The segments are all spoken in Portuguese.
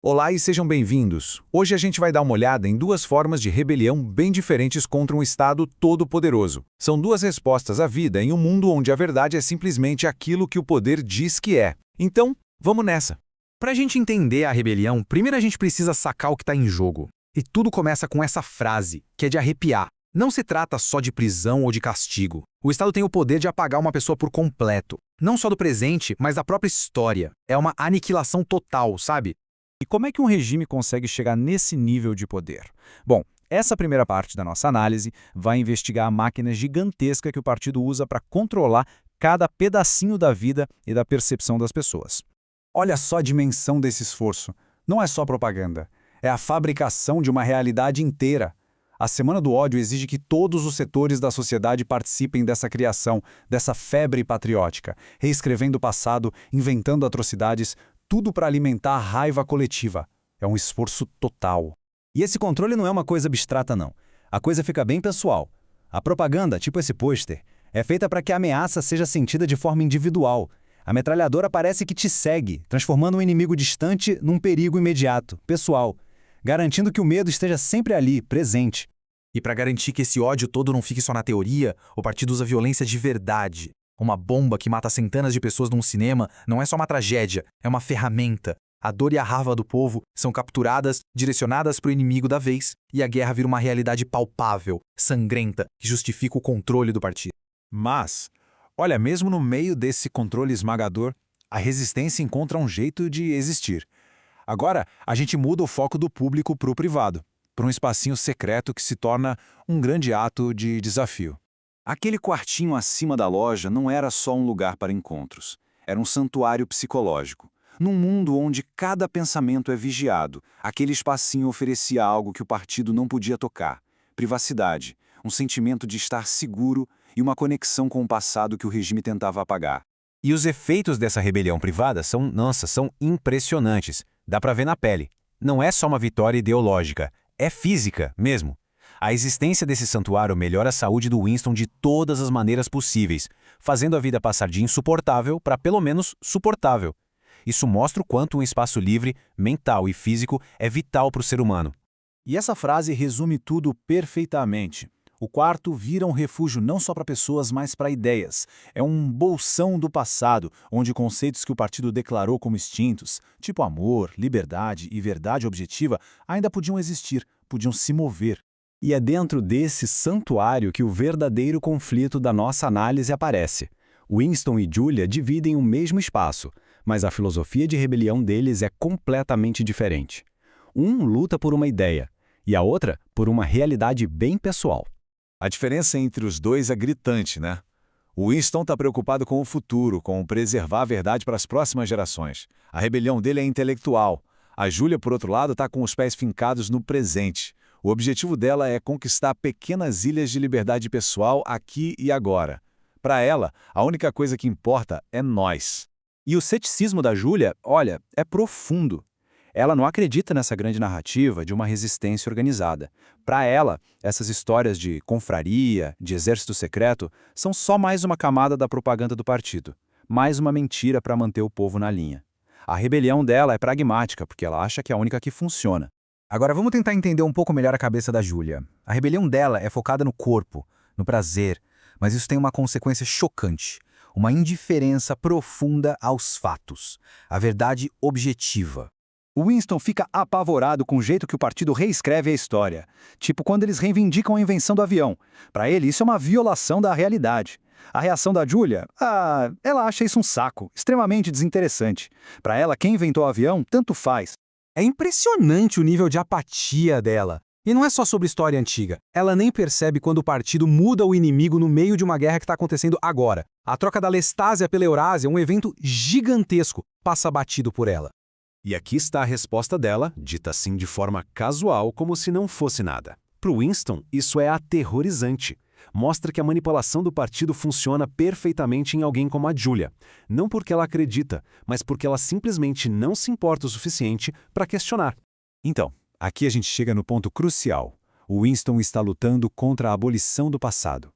Olá e sejam bem-vindos. Hoje a gente vai dar uma olhada em duas formas de rebelião bem diferentes contra um Estado todo-poderoso. São duas respostas à vida em um mundo onde a verdade é simplesmente aquilo que o poder diz que é. Então, vamos nessa. Para a gente entender a rebelião, primeiro a gente precisa sacar o que está em jogo. E tudo começa com essa frase, que é de arrepiar. Não se trata só de prisão ou de castigo. O Estado tem o poder de apagar uma pessoa por completo. Não só do presente, mas da própria história. É uma aniquilação total, sabe? E como é que um regime consegue chegar nesse nível de poder? Bom, essa primeira parte da nossa análise vai investigar a máquina gigantesca que o partido usa para controlar cada pedacinho da vida e da percepção das pessoas. Olha só a dimensão desse esforço. Não é só propaganda, é a fabricação de uma realidade inteira. A Semana do Ódio exige que todos os setores da sociedade participem dessa criação, dessa febre patriótica, reescrevendo o passado, inventando atrocidades, tudo para alimentar a raiva coletiva. É um esforço total. E esse controle não é uma coisa abstrata, não. A coisa fica bem pessoal. A propaganda, tipo esse pôster, é feita para que a ameaça seja sentida de forma individual. A metralhadora parece que te segue, transformando um inimigo distante num perigo imediato, pessoal, garantindo que o medo esteja sempre ali, presente. E para garantir que esse ódio todo não fique só na teoria, o partido usa violência de verdade. Uma bomba que mata centenas de pessoas num cinema não é só uma tragédia, é uma ferramenta. A dor e a raiva do povo são capturadas, direcionadas para o inimigo da vez, e a guerra vira uma realidade palpável, sangrenta, que justifica o controle do partido. Mas, olha, mesmo no meio desse controle esmagador, a resistência encontra um jeito de existir. Agora, a gente muda o foco do público para o privado, para um espacinho secreto que se torna um grande ato de desafio. Aquele quartinho acima da loja não era só um lugar para encontros. Era um santuário psicológico. Num mundo onde cada pensamento é vigiado, aquele espacinho oferecia algo que o partido não podia tocar: privacidade, um sentimento de estar seguro e uma conexão com o passado que o regime tentava apagar. E os efeitos dessa rebelião privada são impressionantes. Dá pra ver na pele. Não é só uma vitória ideológica, é física mesmo. A existência desse santuário melhora a saúde do Winston de todas as maneiras possíveis, fazendo a vida passar de insuportável para pelo menos suportável. Isso mostra o quanto um espaço livre, mental e físico é vital para o ser humano. E essa frase resume tudo perfeitamente. O quarto vira um refúgio não só para pessoas, mas para ideias. É um bolsão do passado, onde conceitos que o partido declarou como extintos, tipo amor, liberdade e verdade objetiva, ainda podiam existir, podiam se mover. E é dentro desse santuário que o verdadeiro conflito da nossa análise aparece. Winston e Julia dividem o mesmo espaço, mas a filosofia de rebelião deles é completamente diferente. Um luta por uma ideia, e a outra por uma realidade bem pessoal. A diferença entre os dois é gritante, né? O Winston está preocupado com o futuro, com preservar a verdade para as próximas gerações. A rebelião dele é intelectual. A Julia, por outro lado, está com os pés fincados no presente. O objetivo dela é conquistar pequenas ilhas de liberdade pessoal aqui e agora. Para ela, a única coisa que importa é nós. E o ceticismo da Julia, olha, é profundo. Ela não acredita nessa grande narrativa de uma resistência organizada. Para ela, essas histórias de confraria, de exército secreto, são só mais uma camada da propaganda do partido. Mais uma mentira para manter o povo na linha. A rebelião dela é pragmática, porque ela acha que é a única que funciona. Agora vamos tentar entender um pouco melhor a cabeça da Julia. A rebelião dela é focada no corpo, no prazer, mas isso tem uma consequência chocante, uma indiferença profunda aos fatos, a verdade objetiva. O Winston fica apavorado com o jeito que o partido reescreve a história, tipo quando eles reivindicam a invenção do avião. Para ele, isso é uma violação da realidade. A reação da Julia? Ela acha isso um saco, extremamente desinteressante. Para ela, quem inventou o avião, tanto faz. É impressionante o nível de apatia dela. E não é só sobre história antiga. Ela nem percebe quando o partido muda o inimigo no meio de uma guerra que está acontecendo agora. A troca da Lestásia pela Eurásia, um evento gigantesco, passa batido por ela. E aqui está a resposta dela, dita assim de forma casual, como se não fosse nada. Para Winston, isso é aterrorizante. Mostra que a manipulação do partido funciona perfeitamente em alguém como a Julia. Não porque ela acredita, mas porque ela simplesmente não se importa o suficiente para questionar. Então, aqui a gente chega no ponto crucial. O Winston está lutando contra a abolição do passado.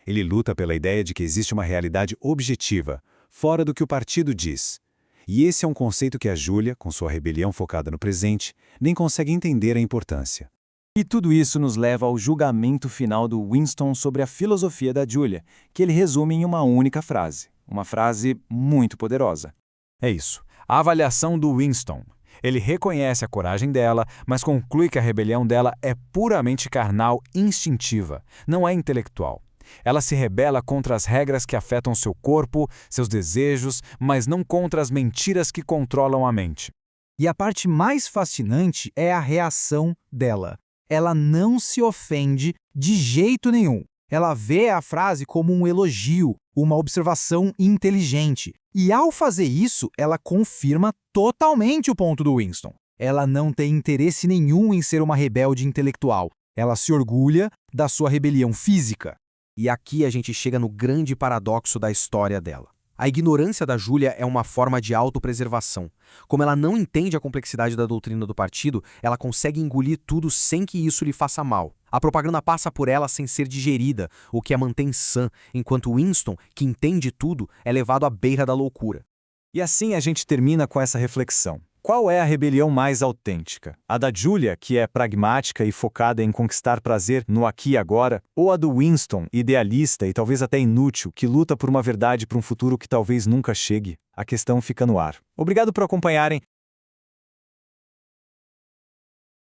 Ele luta pela ideia de que existe uma realidade objetiva, fora do que o partido diz. E esse é um conceito que a Julia, com sua rebelião focada no presente, nem consegue entender a importância. E tudo isso nos leva ao julgamento final do Winston sobre a filosofia da Julia, que ele resume em uma única frase. Uma frase muito poderosa. É isso. A avaliação do Winston. Ele reconhece a coragem dela, mas conclui que a rebelião dela é puramente carnal, instintiva, não é intelectual. Ela se rebela contra as regras que afetam seu corpo, seus desejos, mas não contra as mentiras que controlam a mente. E a parte mais fascinante é a reação dela. Ela não se ofende de jeito nenhum. Ela vê a frase como um elogio, uma observação inteligente. E ao fazer isso, ela confirma totalmente o ponto do Winston. Ela não tem interesse nenhum em ser uma rebelde intelectual. Ela se orgulha da sua rebelião física. E aqui a gente chega no grande paradoxo da história dela. A ignorância da Júlia é uma forma de autopreservação. Como ela não entende a complexidade da doutrina do partido, ela consegue engolir tudo sem que isso lhe faça mal. A propaganda passa por ela sem ser digerida, o que a mantém sã, enquanto Winston, que entende tudo, é levado à beira da loucura. E assim a gente termina com essa reflexão. Qual é a rebelião mais autêntica? A da Julia, que é pragmática e focada em conquistar prazer no aqui e agora, ou a do Winston, idealista e talvez até inútil, que luta por uma verdade para um futuro que talvez nunca chegue? A questão fica no ar. Obrigado por acompanharem.